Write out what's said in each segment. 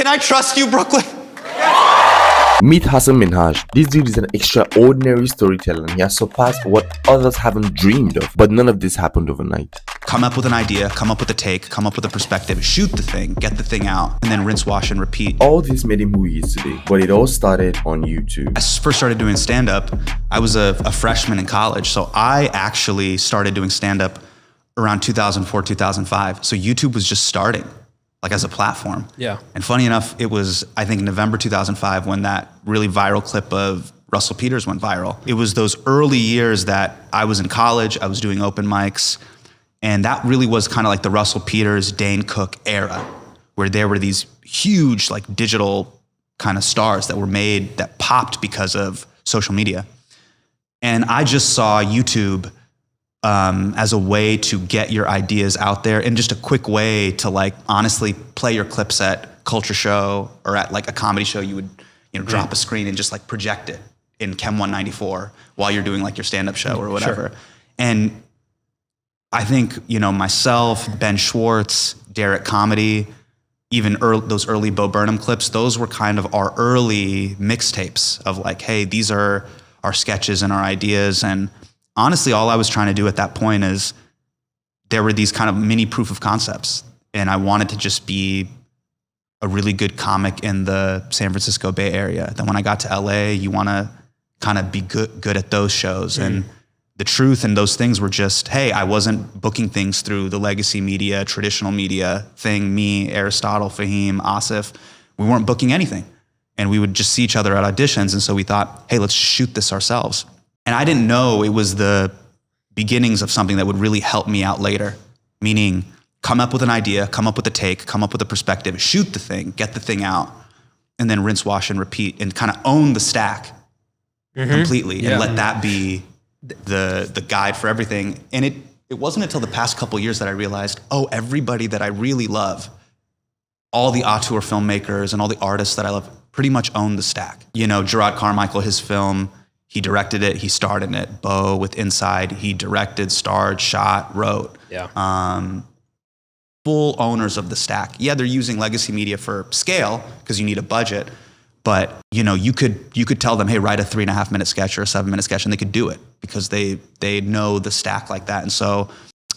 Can I trust you, Brooklyn? Meet Hasan Minhaj. This dude is an extraordinary storyteller and he has surpassed what others haven't dreamed of. But none of this happened overnight. Come up with an idea, come up with a take, come up with a perspective, shoot the thing, get the thing out, and then rinse, wash, and repeat. All this made him who he is today, but it all started on YouTube. I first started doing stand-up. I was a freshman in college, so I actually started doing stand-up around 2004, 2005. So YouTube was just starting, like as a platform. Yeah. And funny enough, it was, I think, November 2005 when that really viral clip of Russell Peters went viral. It was those early years that I was in college, I was doing open mics, and that really was kind of like the Russell Peters, Dane Cook era, where there were these huge like digital kind of stars that were made, that popped because of social media. And I just saw YouTube as a way to get your ideas out there and just a quick way to like honestly play your clips at Culture Show or at like a comedy show. You would, drop a screen and just like project it in Chem 194 while you're doing like your stand-up show or whatever. Sure. And I think, myself, Ben Schwartz, Derek Comedy, even those early Bo Burnham clips, those were kind of our early mixtapes of like, hey, these are our sketches and our ideas. And honestly, all I was trying to do at that point is there were these kind of mini proof of concepts. And I wanted to just be a really good comic in the San Francisco Bay Area. Then when I got to LA, you want to kind of be good at those shows. And the truth and those things were just, hey, I wasn't booking things through the legacy media, traditional media thing, me, Aristotle, Fahim, Asif. We weren't booking anything. And we would just see each other at auditions. And so we thought, hey, let's shoot this ourselves. And I didn't know it was the beginnings of something that would really help me out later. Meaning, come up with an idea, come up with a take, come up with a perspective, shoot the thing, get the thing out, and then rinse, wash, and repeat, and kind of own the stack completely, and let that be the guide for everything. And it wasn't until the past couple of years that I realized, everybody that I really love, all the auteur filmmakers and all the artists that I love pretty much own the stack. Gerard Carmichael, his film, he directed it, he starred in it. Bo with Inside, he directed, starred, shot, wrote. Yeah. Full owners of the stack. Yeah, they're using legacy media for scale because you need a budget, but you could tell them, hey, write a 3.5 minute sketch or a 7 minute sketch, and they could do it because they know the stack like that. And so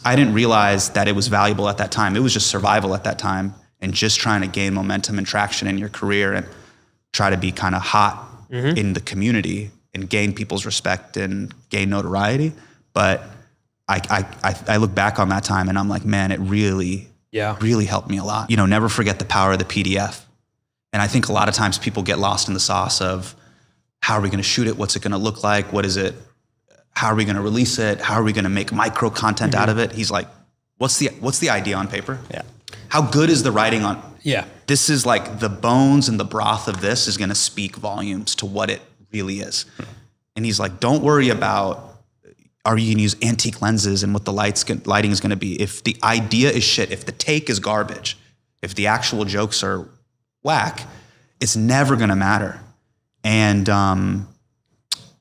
I didn't realize that it was valuable at that time. It was just survival at that time and just trying to gain momentum and traction in your career and try to be kind of hot in the community and gain people's respect and gain notoriety. But I look back on that time and I'm like, man, it really helped me a lot. Never forget the power of the PDF. And I think a lot of times people get lost in the sauce of how are we going to shoot it? What's it going to look like? What is it? How are we going to release it? How are we going to make micro content out of it? He's like, what's the idea on paper? Yeah. How good is the writing on? Yeah. This is like the bones and the broth of this is going to speak volumes to what it really is. And he's like, don't worry about, are you going to use antique lenses and what the lighting is going to be? If the idea is shit, if the take is garbage, if the actual jokes are whack, it's never going to matter. And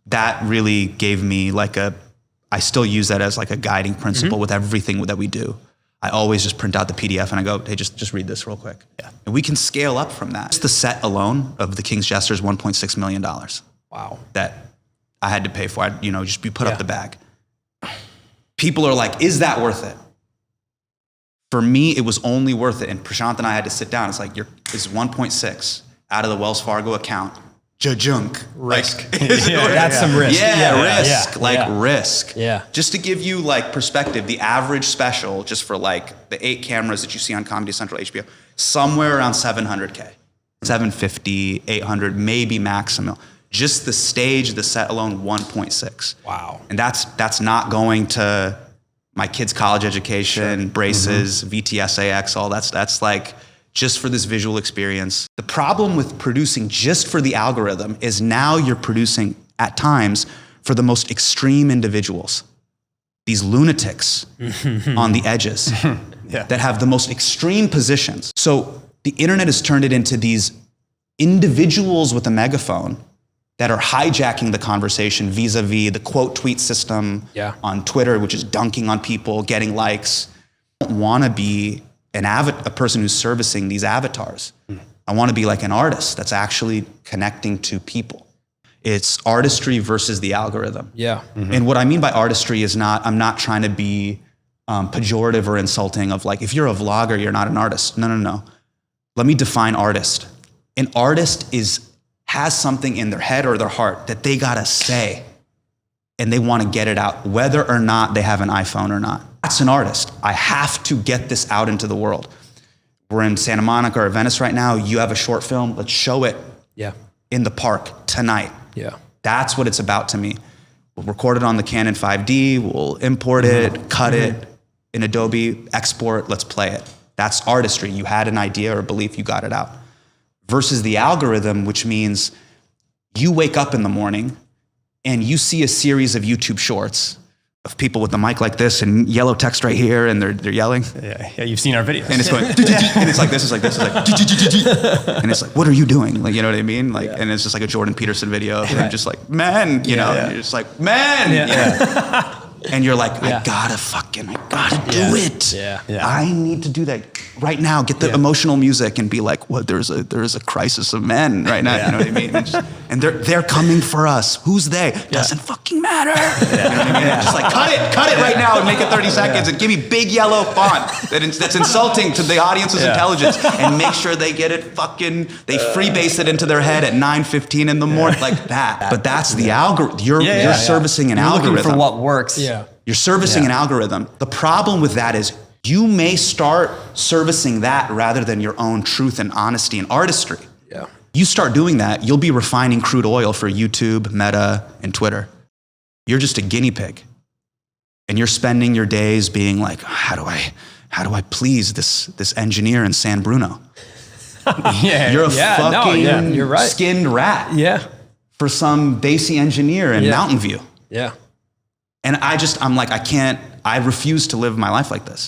that really gave me I still use that as like a guiding principle with everything that we do. I always just print out the PDF and I go, hey, just read this real quick. Yeah. And we can scale up from that. Just the set alone of The King's Jester is $1.6 million. Wow. That I had to pay for. We put up the bag. People are like, is that worth it? For me, it was only worth it. And Prashant and I had to sit down. It's like, it's 1.6 out of the Wells Fargo account. Junk. Risk. That's some risk. Risk. Risk. Yeah. Just to give you perspective, the average special, just for the 8 cameras that you see on Comedy Central, HBO, somewhere around $700K. 750, 800, maybe maximum. Just the stage, the set alone, 1.6. Wow. And that's not going to my kids' college education, braces, VTSAX, all that's like just for this visual experience. The problem with producing just for the algorithm is now you're producing at times for the most extreme individuals. These lunatics on the edges that have the most extreme positions. So the internet has turned it into these individuals with a megaphone that are hijacking the conversation vis-a-vis the quote tweet system on Twitter, which is dunking on people, getting likes. I don't want to be a person who's servicing these avatars. I want to be like an artist that's actually connecting to people. It's artistry versus the algorithm. Yeah. Mm-hmm. And what I mean by artistry is I'm not trying to be pejorative or insulting of like, if you're a vlogger, you're not an artist. No. Let me define artist. An artist has something in their head or their heart that they gotta say, and they wanna get it out, whether or not they have an iPhone or not. That's an artist. I have to get this out into the world. We're in Santa Monica or Venice right now. You have a short film, let's show it in the park tonight. Yeah. That's what it's about to me. We'll record it on the Canon 5D, we'll import it, cut it in Adobe, export, let's play it. That's artistry. You had an idea or belief, you got it out. Versus the algorithm, which means you wake up in the morning and you see a series of YouTube shorts of people with the mic like this and yellow text right here, and they're yelling. Yeah, you've seen our videos. And it's going, and it's like this, it's like this, it's like, and it's like, what are you doing? Like, you know what I mean? Like, and it's just like a Jordan Peterson video of him just like, man, you know, and you're just like, man, you know? And you're like, I gotta do it. Yeah. I need to do that right now. Get the emotional music and be like, well, there is a crisis of men right now. You know what I mean? And they're coming for us. Who's they? Doesn't fucking matter. You know what I mean? Just like cut it right now and make it 30 seconds and give me big yellow font that's insulting to the audience's intelligence, and make sure they get it they freebase it into their head at 9:15 in the morning, like that. But that's the algorithm. You're servicing an algorithm. Looking for what works. Yeah. You're servicing an algorithm. The problem with that is you may start servicing that rather than your own truth and honesty and artistry. Yeah. You start doing that, you'll be refining crude oil for YouTube, Meta, and Twitter. You're just a guinea pig. And you're spending your days being like, how do I please this engineer in San Bruno? You're a fucking you're right. skinned rat for some Basie engineer in Mountain View. Yeah. And I refuse to live my life like this.